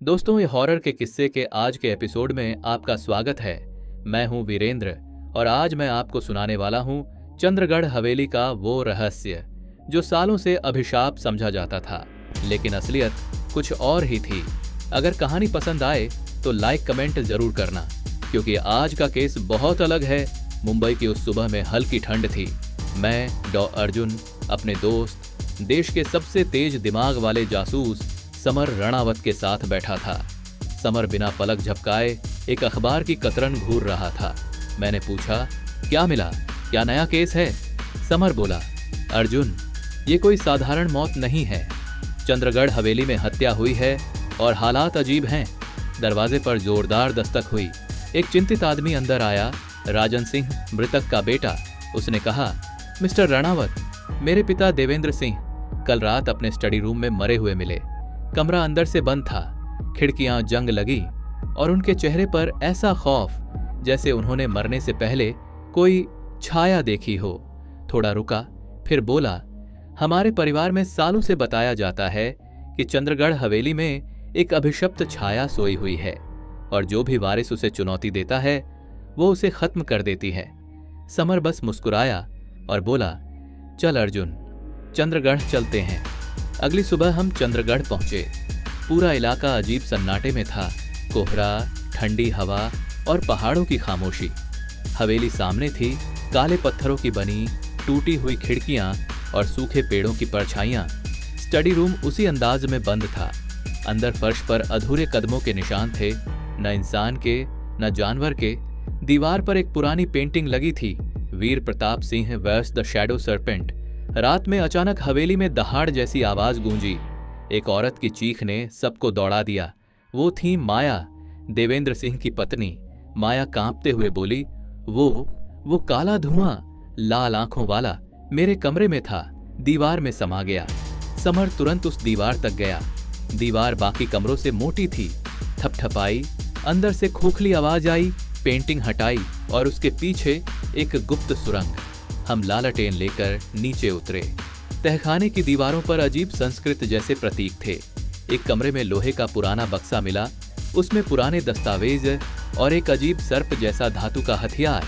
दोस्तों, ये हॉरर के किस्से के आज के एपिसोड में आपका स्वागत है। मैं हूं वीरेंद्र और आज मैं आपको सुनाने वाला हूं चंद्रगढ़ हवेली का वो रहस्य जो सालों से अभिशाप समझा जाता था, लेकिन असलियत कुछ और ही थी। अगर कहानी पसंद आए तो लाइक कमेंट जरूर करना, क्योंकि आज का केस बहुत अलग है। मुंबई की उस सुबह में हल्की ठंड थी। मैं डॉ अर्जुन अपने दोस्त, देश के सबसे तेज दिमाग वाले जासूस समर रणावत के साथ बैठा था। समर बिना पलक झपकाए एक अखबार की कतरन घूर रहा था। मैंने पूछा, क्या मिला? क्या नया केस है? समर बोला, अर्जुन, ये कोई साधारण मौत नहीं है। चंद्रगढ़ हवेली में हत्या हुई है और हालात अजीब हैं। दरवाजे पर जोरदार दस्तक हुई। एक चिंतित आदमी अंदर आया, राजन सिंह, मृतक का बेटा। उसने कहा, मिस्टर रणावत, मेरे पिता देवेंद्र सिंह कल रात अपने स्टडी रूम में मरे हुए मिले। कमरा अंदर से बंद था, खिड़कियां जंग लगी और उनके चेहरे पर ऐसा खौफ जैसे उन्होंने मरने से पहले कोई छाया देखी हो। थोड़ा रुका, फिर बोला, हमारे परिवार में सालों से बताया जाता है कि चंद्रगढ़ हवेली में एक अभिशप्त छाया सोई हुई है और जो भी वारिस उसे चुनौती देता है वो उसे खत्म कर देती है। समर बस मुस्कुराया और बोला, चल अर्जुन, चंद्रगढ़ चलते हैं। अगली सुबह हम चंद्रगढ़ पहुंचे। पूरा इलाका अजीब सन्नाटे में था। कोहरा, ठंडी हवा और पहाड़ों की खामोशी। हवेली सामने थी, काले पत्थरों की बनी टूटी हुई खिड़कियां और सूखे पेड़ों की परछाइयां। स्टडी रूम उसी अंदाज में बंद था। अंदर फर्श पर अधूरे कदमों के निशान थे, न इंसान के न जानवर के। दीवार पर एक पुरानी पेंटिंग लगी थी, Veer Pratap Singh versus the shadow serpent. रात में अचानक हवेली में दहाड़ जैसी आवाज गूंजी। एक औरत की चीख ने सबको दौड़ा दिया। वो थी माया, देवेंद्र सिंह की पत्नी। माया कांपते हुए बोली, वो काला धुआं, लाल आंखों वाला मेरे कमरे में था, दीवार में समा गया। समर तुरंत उस दीवार तक गया। दीवार बाकी कमरों से मोटी थी। थपथपाई, अंदर से खोखली आवाज आई, पेंटिंग हटाई और उसके पीछे एक गुप्त सुरंग। हम लालटेन लेकर नीचे उतरे। तहखाने की दीवारों पर अजीब संस्कृत जैसे प्रतीक थे। एक कमरे में लोहे का पुराना बक्सा मिला, उसमें पुराने दस्तावेज और एक अजीब सर्प जैसा धातु का हथियार।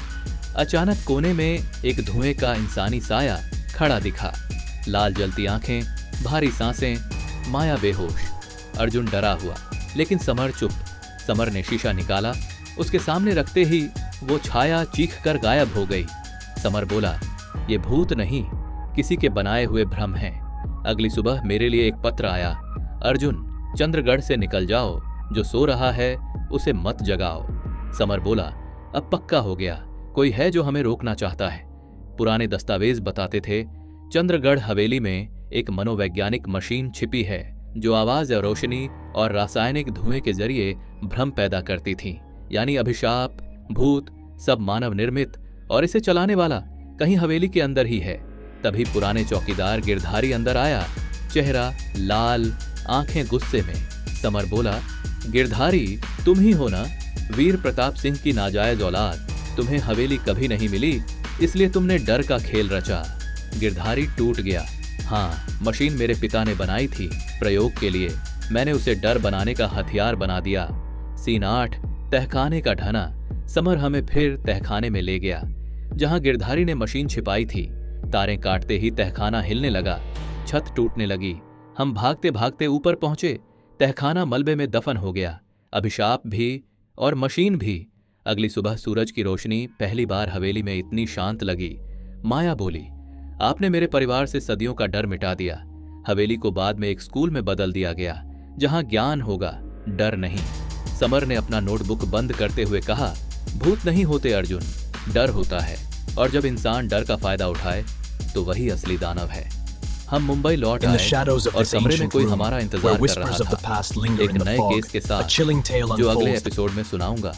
अचानक कोने में एक धुएं का इंसानी साया खड़ा दिखा। लाल जलती आंखें, भारी सांसें, माया बेहोश। अर्जुन डरा हुआ, लेकिन समर चुप। समर ने शीशा निकाला, उसके सामने रखते ही वो छाया चीख कर गायब हो गई। समर बोला, ये भूत नहीं, किसी के बनाए हुए भ्रम हैं। अगली सुबह मेरे लिए एक पत्र आया, अर्जुन, चंद्रगढ़ से निकल जाओ, जो सो रहा है उसे मत जगाओ। समर बोला, अब पक्का हो गया, कोई है जो हमें रोकना चाहता है। पुराने दस्तावेज बताते थे चंद्रगढ़ हवेली में एक मनोवैज्ञानिक मशीन छिपी है जो आवाज और रोशनी और रासायनिक धुएं के जरिए भ्रम पैदा करती थी। यानी अभिशाप, भूत सब मानव निर्मित, और इसे चलाने वाला कहीं हवेली के अंदर ही है। तभी पुराने चौकीदार गिरधारी अंदर आया, चेहरा लाल, आंखें गुस्से में। समर बोला, गिरधारी, तुम ही हो ना? वीर प्रताप सिंह की नाजायज औलाद। तुम्हें हवेली कभी नहीं मिली, इसलिए तुमने डर का खेल रचा। गिरधारी टूट गया। हाँ, मशीन मेरे पिता ने बनाई थी प्रयोग के लिए। मैंने उसे डर बनाने का हथियार बना दिया। सीन 8, तहखाने का ढना। समर हमें फिर तहखाने में ले गया जहां गिरधारी ने मशीन छिपाई थी। तारें काटते ही तहखाना हिलने लगा, छत टूटने लगी। हम भागते भागते ऊपर पहुंचे। तहखाना मलबे में दफन हो गया, अभिशाप भी और मशीन भी। अगली सुबह सूरज की रोशनी पहली बार हवेली में इतनी शांत लगी। माया बोली, आपने मेरे परिवार से सदियों का डर मिटा दिया। हवेली को बाद में एक स्कूल में बदल दिया गया जहां ज्ञान होगा, डर नहीं। समर ने अपना नोटबुक बंद करते हुए कहा, भूत नहीं होते अर्जुन, डर होता है, और जब इंसान डर का फायदा उठाए तो वही असली दानव है। हम मुंबई लौट आए और कमरे में कोई हमारा इंतजार कर रहा था, एक नए केस के साथ जो अगले एपिसोड में सुनाऊंगा।